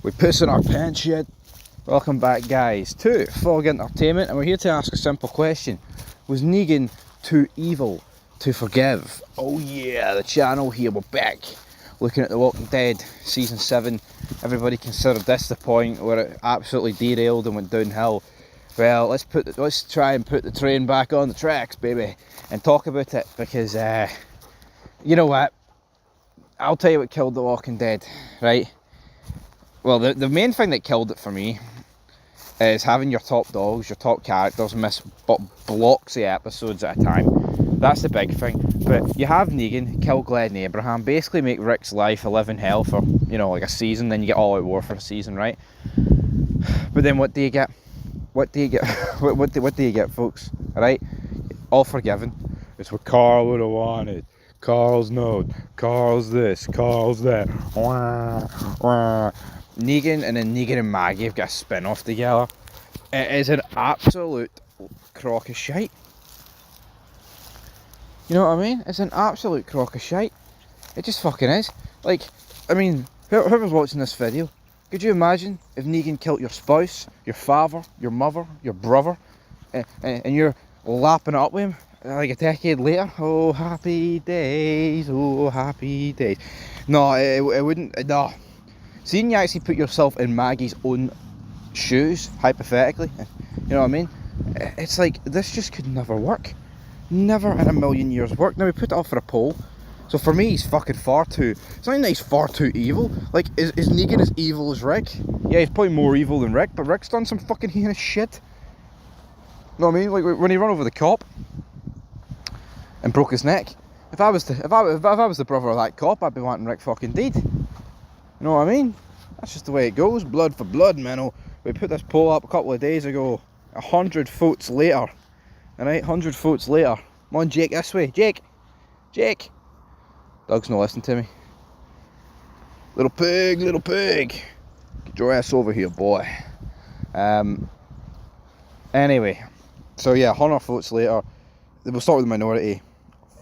We piss in our pants yet? Welcome back, guys, to Fog Entertainment, and we're here to ask a simple question. Was Negan too evil to forgive? Oh yeah, the channel here, we're back. Looking at The Walking Dead, Season 7. Everybody considered this the point where it absolutely derailed and went downhill. Well, let's try and put the train back on the tracks, baby, and talk about it, because, you know what? I'll tell you what killed The Walking Dead, right? Well, the main thing that killed it for me is having your top dogs, your top characters miss blocks of episodes at a time. That's the big thing. But you have Negan kill Glenn and Abraham, basically make Rick's life a living hell for, you know, like a season, then you get all out war for a season, right? But then what do you get? What do you get? what do you get, folks? Right? All forgiven. It's what Carl would have wanted. Carl's no. Carl's this. Carl's that. Wah, wah. Negan and then Negan and Maggie have got a spin-off together. It is an absolute crock of shite. You know what I mean? It's an absolute crock of shite. It just fucking is. Like, I mean, whoever's watching this video, could you imagine if Negan killed your spouse, your father, your mother, your brother, and you're lapping it up with him like a decade later? Oh, happy days, oh, happy days. No, it wouldn't, no. Seeing you actually put yourself in Maggie's own shoes, hypothetically, you know what I mean? It's like, this just could never work. Never in a million years work. Now, we put it up for a poll. So for me, he's fucking far too, it's not even that he's far too evil. Like, is Negan as evil as Rick? Yeah, he's probably more evil than Rick, but Rick's done some fucking heinous shit. You know what I mean? Like, when he ran over the cop and broke his neck. If I was the brother of that cop, I'd be wanting Rick fucking dead. You know what I mean? That's just the way it goes. Blood for blood, man. We put this poll up a couple of days ago. 100 votes later. Alright, 100 votes later. Come on, Jake, this way. Jake! Doug's not listening to me. Little pig, little pig. Get your ass over here, boy. Anyway. So yeah, 100 votes later. We'll start with the minority.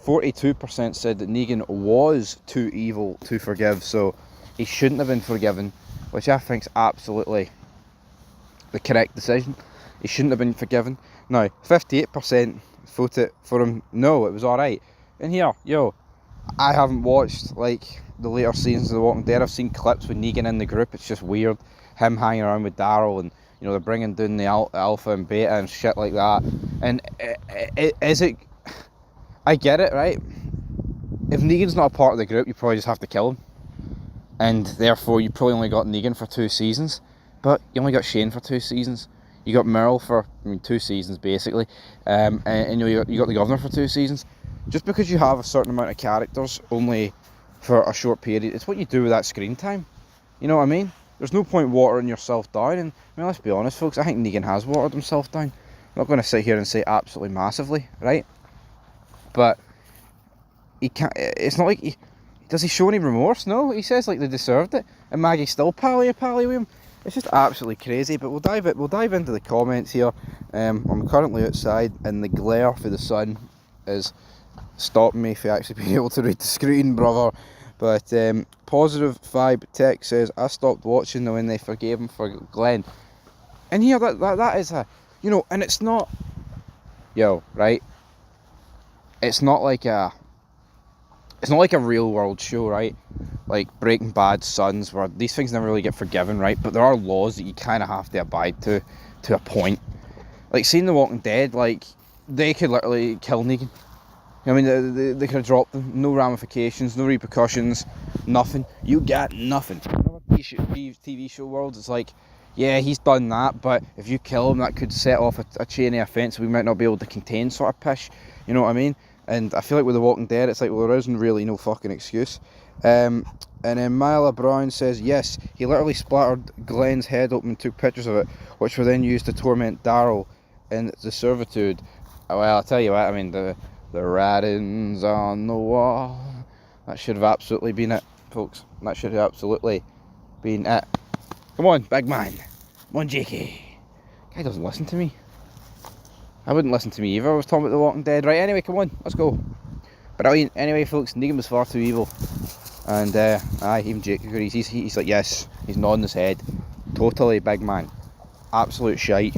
42% said that Negan was too evil to forgive, so he shouldn't have been forgiven, which I think is absolutely the correct decision. He shouldn't have been forgiven. Now, 58% voted for him. No, it was alright. And here, yo, I haven't watched, like, the later seasons of The Walking Dead. I've seen clips with Negan in the group. It's just weird. Him hanging around with Daryl, and, you know, they're bringing down the alpha and beta and shit like that. And is it... I get it, right? If Negan's not a part of the group, you probably just have to kill him. And therefore, you probably only got Negan for 2 seasons. But you only got Shane for 2 seasons. You got Meryl for, 2 seasons, basically. And you got the Governor for 2 seasons. Just because you have a certain amount of characters, only for a short period, it's what you do with that screen time. You know what I mean? There's no point watering yourself down. And, I mean, let's be honest, folks, I think Negan has watered himself down. I'm not going to sit here and say absolutely massively, right? But he can't, it's not like does he show any remorse? No, he says like they deserved it, and Maggie's still pally with him. It's just absolutely crazy. But we'll dive into the comments here. I'm currently outside, and the glare for the sun is stopping me from actually being able to read the screen, brother. But Positive Vibe Tech says, I stopped watching when they forgave him for Glenn. And here, that is a, you know, and it's not, yo, right? It's not like a real world show, right? Like Breaking Bad, Sons, where these things never really get forgiven, right? But there are laws that you kind of have to abide to a point. Like, seeing The Walking Dead, like, they could literally kill Negan. I mean, they could have dropped them. No ramifications, no repercussions, nothing. You got nothing. TV show world, it's like, yeah, he's done that, but if you kill him, that could set off a chain of offence we might not be able to contain, sort of pish. You know what I mean? And I feel like with The Walking Dead, it's like, well, there isn't really no fucking excuse. And then Myla Brown says, yes, he literally splattered Glenn's head open and took pictures of it, which were then used to torment Daryl in the servitude. Well, I'll tell you what, I mean, the writings on the wall, that should have absolutely been it, folks. That should have absolutely been it. Come on, big man. Come on, Jakey. Guy doesn't listen to me. I wouldn't listen to me either. I was talking about The Walking Dead. Right, anyway, come on, let's go. Anyway, folks, Negan was far too evil. And, even Jake agrees. He's like, yes, He's nodding his head. Totally, big man. Absolute shite.